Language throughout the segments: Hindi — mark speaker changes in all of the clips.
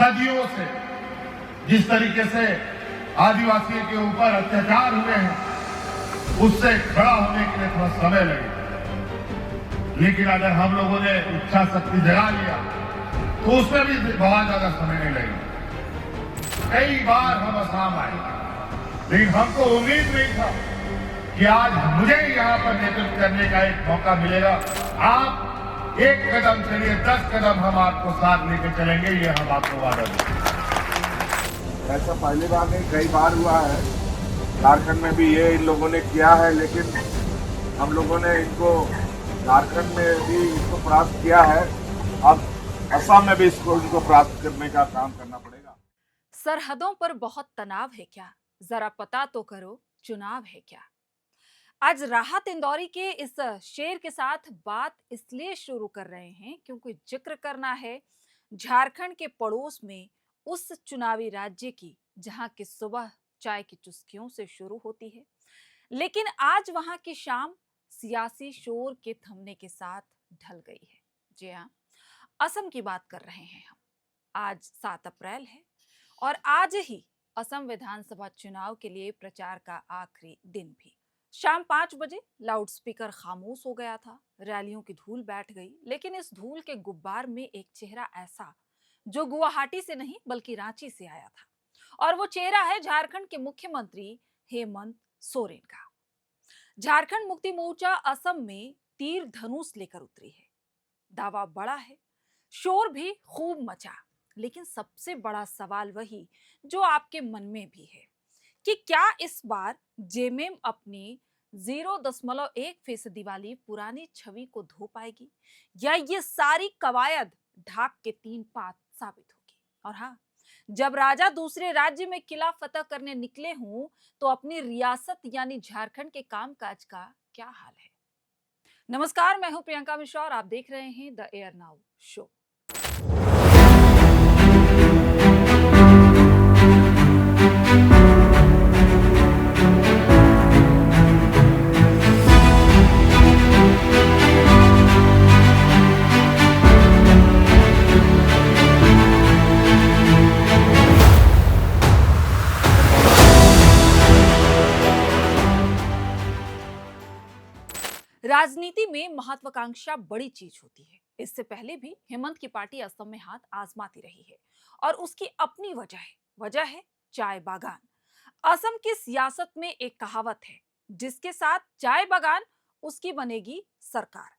Speaker 1: सदियों से जिस तरीके से आदिवासियों के ऊपर अत्याचार हुए हैं, उससे खड़ा होने के लिए थोड़ा समय लगेगा। लेकिन अगर हम लोगों ने इच्छा शक्ति जगा लिया तो उसमें भी बहुत ज्यादा समय नहीं लगेगा। कई बार हम असम आए, लेकिन हमको उम्मीद नहीं था कि आज मुझे यहाँ पर नेतृत्व करने का एक मौका मिलेगा। आप एक कदम चलिए, 10 कदम हम आपको साथ लेकर चलेंगे, ये हम आपको वादा देंगे।
Speaker 2: ऐसा पहली बार नहीं, कई बार हुआ है। झारखंड में भी ये इन लोगों ने किया है, लेकिन हम लोगों ने इनको झारखंड में भी इसको प्राप्त किया है। अब असम में भी इनको प्राप्त करने का काम करना पड़ेगा।
Speaker 3: सरहदों पर बहुत तनाव है क्या, जरा पता तो करो चुनाव है क्या। आज राहत इंदौरी के इस शेर के साथ बात इसलिए शुरू कर रहे हैं क्योंकि जिक्र करना है झारखंड के पड़ोस में उस चुनावी राज्य की जहां की सुबह चाय की चुस्कियों से शुरू होती है, लेकिन आज वहां की शाम सियासी शोर के थमने के साथ ढल गई है। जी हाँ, असम की बात कर रहे हैं हम। आज 7 अप्रैल है और आज ही असम विधानसभा चुनाव के लिए प्रचार का आखिरी दिन भी। शाम 5 बजे लाउडस्पीकर खामोश हो गया था, रैलियों की धूल बैठ गई, लेकिन इस धूल के गुब्बार में एक चेहरा ऐसा जो गुवाहाटी से नहीं बल्कि रांची से आया था, और वो चेहरा है झारखंड के मुख्यमंत्री हेमंत सोरेन का। झारखंड मुक्ति मोर्चा असम में तीर धनुष लेकर उतरी है। दावा बड़ा है, शोर भी खूब मचा, लेकिन सबसे बड़ा सवाल वही जो आपके मन में भी है कि क्या इस बार जेएमएम अपनी 0.1% वाली पुरानी छवि को धो पाएगी, या ये सारी कवायद ढाक के 3 पात साबित होगी। और हाँ, जब राजा दूसरे राज्य में किला फतह करने निकले हों तो अपनी रियासत यानी झारखंड के कामकाज का क्या हाल है। नमस्कार, मैं हूं प्रियंका मिश्रा और आप देख रहे हैं द एयर नाउ शो। राजनीति में महत्वाकांक्षा बड़ी चीज होती है। इससे पहले भी हेमंत की पार्टी असम में हाथ आजमाती रही है और उसकी अपनी वजह है चाय बागान। असम की सियासत में एक कहावत है, जिसके साथ चाय बागान उसकी बनेगी सरकार।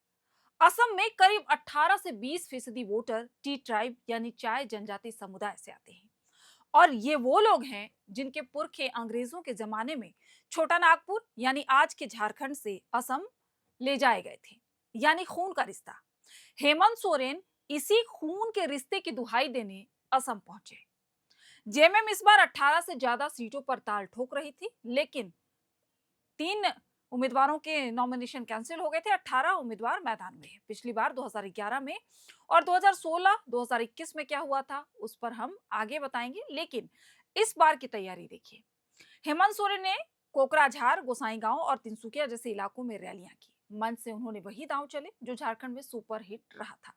Speaker 3: असम में करीब 18 से 20% वोटर टी ट्राइब यानी चाय जनजाति समुदाय से आते हैं, और ये वो लोग हैं जिनके पुरखे अंग्रेजों के जमाने में छोटा नागपुर यानी आज के झारखंड से असम ले जाए गए थे, यानी खून का रिश्ता। हेमंत सोरेन इसी खून के रिश्ते की दुहाई देने असम पहुंचे। जेएमएम इस बार 18 से ज्यादा सीटों पर ताल ठोक रही थी, लेकिन 3 उम्मीदवारों के नॉमिनेशन कैंसिल हो गए थे। 18 उम्मीदवार मैदान में है। पिछली बार 2011 में और 2016, 2021 में क्या हुआ था उस पर हम आगे बताएंगे, लेकिन इस बार की तैयारी देखिए। हेमंत सोरेन ने कोकराझार, गोसाईगांव और तिनसुकिया जैसे इलाकों में रैलियां की। मंच से उन्होंने वही दांव चले जो झारखंड में सुपर हिट रहा था,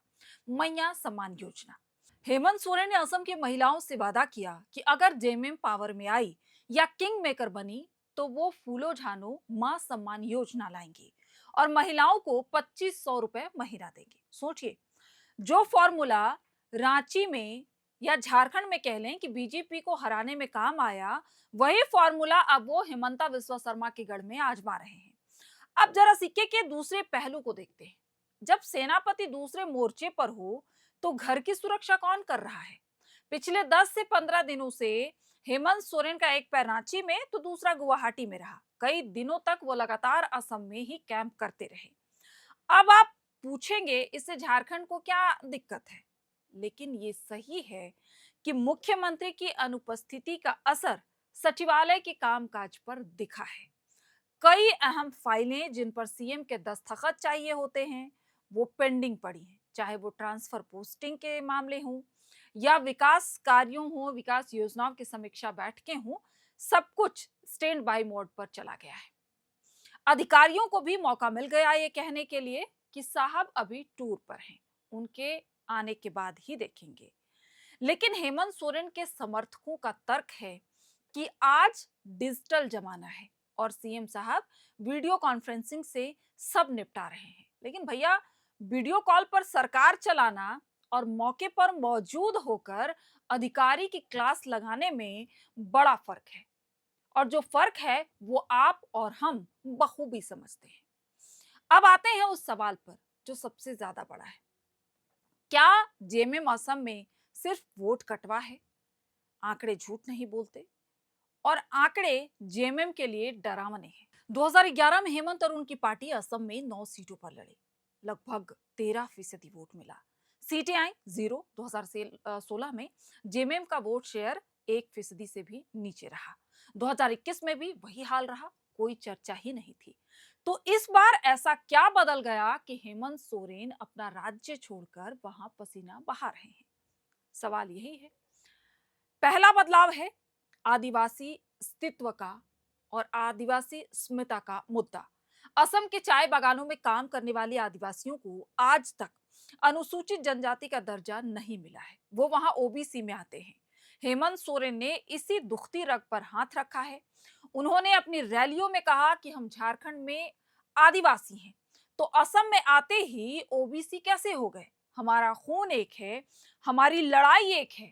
Speaker 3: मैया सम्मान योजना। हेमंत सोरेन ने असम की महिलाओं से वादा किया कि अगर जेएमएम पावर में आई या किंग मेकर बनी तो वो फूलो झानो मां सम्मान योजना लाएंगी और महिलाओं को 2500 रुपए महीना देंगे। सोचिए, जो फॉर्मूला रांची में या झारखंड में कह लें कि बीजेपी को हराने में काम आया, वही फॉर्मूला अब वो हिमंता विश्व शर्मा के गढ़ में आजमा रहे हैं। अब जरा सिक्के के दूसरे पहलू को देखते हैं। जब सेनापति दूसरे मोर्चे पर हो तो घर की सुरक्षा कौन कर रहा है? पिछले 10 से 15 दिनों से हेमंत सोरेन का एक पैर रांची में तो दूसरा गुवाहाटी में रहा। कई दिनों तक वो लगातार असम में ही कैंप करते रहे। अब आप पूछेंगे इससे झारखंड को क्या दिक्कत है, लेकिन ये सही है कि मुख्यमंत्री की अनुपस्थिति का असर सचिवालय के कामकाज पर दिखा है। कई अहम फाइलें जिन पर सीएम के दस्तखत चाहिए होते हैं वो पेंडिंग पड़ी हैं, चाहे वो ट्रांसफर पोस्टिंग के मामले हों या विकास कार्यों हो, विकास योजनाओं की समीक्षा बैठकें हों, सब कुछ स्टैंड बाय मोड पर चला गया है। अधिकारियों को भी मौका मिल गया ये कहने के लिए कि साहब अभी टूर पर हैं, उनके आने के बाद ही देखेंगे। लेकिन हेमंत सोरेन के समर्थकों का तर्क है कि आज डिजिटल जमाना है और सीएम साहब वीडियो कॉन्फ्रेंसिंग से सब निपटा रहे हैं। लेकिन भैया, वीडियो कॉल पर सरकार चलाना और मौके पर मौजूद होकर अधिकारी की क्लास लगाने में बड़ा फर्क है, और जो फर्क है वो आप और हम बखूबी समझते हैं। अब आते हैं उस सवाल पर जो सबसे ज्यादा बड़ा है। क्या जेएमएम असम में सिर्फ वोट कटवा है? आंकड़े झूठ नहीं बोलते और आंकड़े जेएमएम के लिए डरावने हैं। 2011 में हेमंत और उनकी पार्टी असम में 9 सीटों पर लड़े, लगभग 13% वोट मिला। सीटें आई 0। 2016 में जेएमएम का वोट शेयर 1% से भी नीचे रहा। 2021 में भी वही हाल रहा, कोई चर्चा ही नहीं थी। तो इस बार ऐसा क्या बदल गया कि हेमंत सोरेन अपना राज्य छोड़कर वहां पसीना बहा रहे हैं? सवाल यही है। पहला बदलाव है आदिवासी अस्तित्व का और आदिवासी अस्मिता का मुद्दा। असम के चाय बागानों में काम करने वाले आदिवासियों को आज तक अनुसूचित जनजाति का दर्जा नहीं मिला है, वो वहां ओबीसी में आते हैं। हेमंत सोरेन ने इसी दुखती रग पर हाथ रखा है। उन्होंने अपनी रैलियों में कहा कि हम झारखंड में आदिवासी हैं, तो असम में आते ही ओबीसी कैसे हो गए? हमारा खून एक है, हमारी लड़ाई एक है।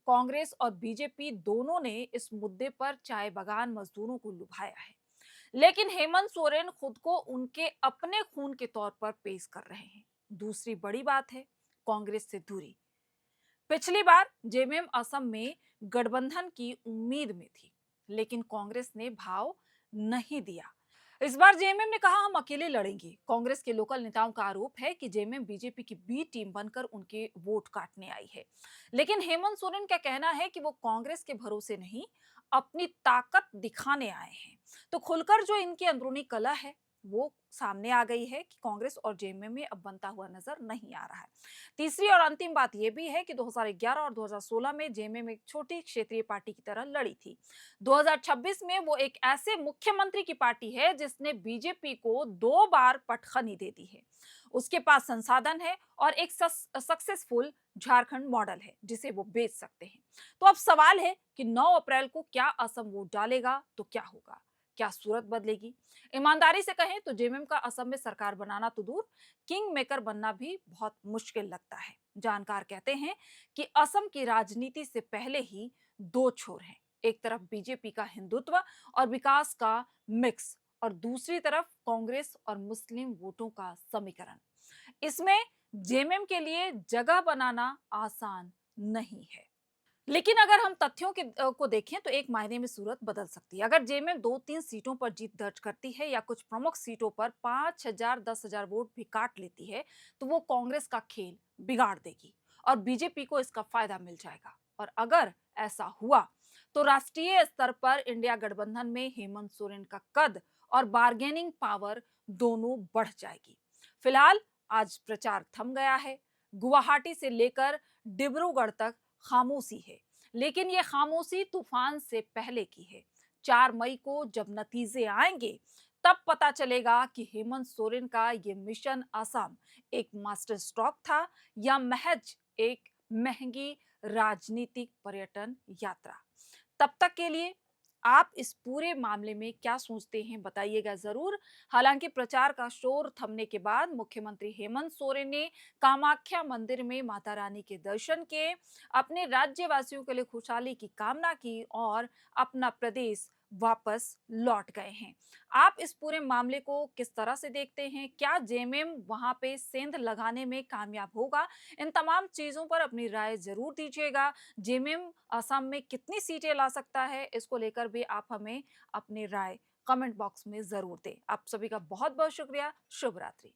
Speaker 3: कांग्रेस और बीजेपी दोनों ने इस मुद्दे पर चाय बागान मजदूरों को लुभाया है, लेकिन हेमंत सोरेन खुद को उनके अपने खून के तौर पर पेश कर रहे हैं। दूसरी बड़ी बात है कांग्रेस से दूरी। पिछली बार जेएमएम असम में गठबंधन की उम्मीद में थी, लेकिन कांग्रेस ने भाव नहीं दिया। इस बार जेएमएम ने कहा हम अकेले लड़ेंगे। कांग्रेस के लोकल नेताओं का आरोप है कि जेएमएम बीजेपी की बी टीम बनकर उनके वोट काटने आई है, लेकिन हेमंत सोरेन का कहना है कि वो कांग्रेस के भरोसे नहीं, अपनी ताकत दिखाने आए हैं। तो खुलकर जो इनकी अंदरूनी कलह है वो सामने आ गई है कि कांग्रेस और जेएमएम में अब बनता हुआ नजर नहीं आ रहा है। तीसरी और अंतिम बात यह भी है कि 2011 और 2016 में जेएमएम एक छोटी क्षेत्रीय पार्टी की तरह लड़ी थी। 2026 में वो एक ऐसे मुख्यमंत्री की पार्टी है जिसने बीजेपी को 2 बार पटखनी दे दी है। उसके पास संसाधन है और एक सक्सेसफुल झारखंड मॉडल है जिसे वो बेच सकते हैं। तो अब सवाल है कि 9 अप्रैल को क्या असम वोट डालेगा तो क्या होगा? क्या सूरत बदलेगी? ईमानदारी से कहें तो जेएमएम का असम में सरकार बनाना तो दूर, किंग मेकर बनना भी बहुत मुश्किल लगता है। जानकार कहते हैं कि असम की राजनीति से पहले ही 2 छोर हैं। एक तरफ बीजेपी का हिंदुत्व और विकास का मिक्स और दूसरी तरफ कांग्रेस और मुस्लिम वोटों का समीकरण। इसमें जेएमएम के लिए जगह बनाना आसान नहीं है। लेकिन अगर हम तथ्यों को देखें तो एक मायने में सूरत बदल सकती है। अगर जेएमएम 2-3 सीटों पर जीत दर्ज करती है या कुछ प्रमुख सीटों पर 5,000-10,000 वोट भी काट लेती है तो वो कांग्रेस का खेल बिगाड़ देगी और बीजेपी को इसका फायदा मिल जाएगा। और अगर ऐसा हुआ तो राष्ट्रीय स्तर पर इंडिया गठबंधन में हेमंत सोरेन का कद और बार्गेनिंग पावर दोनों बढ़ जाएगी। फिलहाल आज प्रचार थम गया है। गुवाहाटी से लेकर डिब्रूगढ़ तक खामोशी है, लेकिन ये खामोशी तूफान से पहले की है। 4 मई को जब नतीजे आएंगे तब पता चलेगा कि हेमंत सोरेन का ये मिशन असम एक मास्टर स्ट्रोक था या महज एक महंगी राजनीतिक पर्यटन यात्रा। तब तक के लिए आप इस पूरे मामले में क्या सोचते हैं बताइएगा जरूर। हालांकि प्रचार का शोर थमने के बाद मुख्यमंत्री हेमंत सोरेन ने कामाख्या मंदिर में माता रानी के दर्शन किए, अपने राज्यवासियों के लिए खुशहाली की कामना की और अपना प्रदेश वापस लौट गए हैं। आप इस पूरे मामले को किस तरह से देखते हैं? क्या जेएमएम वहां पे सेंध लगाने में कामयाब होगा? इन तमाम चीजों पर अपनी राय जरूर दीजिएगा। जेएमएम असम में कितनी सीटें ला सकता है, इसको लेकर भी आप हमें अपनी राय कमेंट बॉक्स में जरूर दें। आप सभी का बहुत बहुत शुक्रिया। शुभ रात्रि।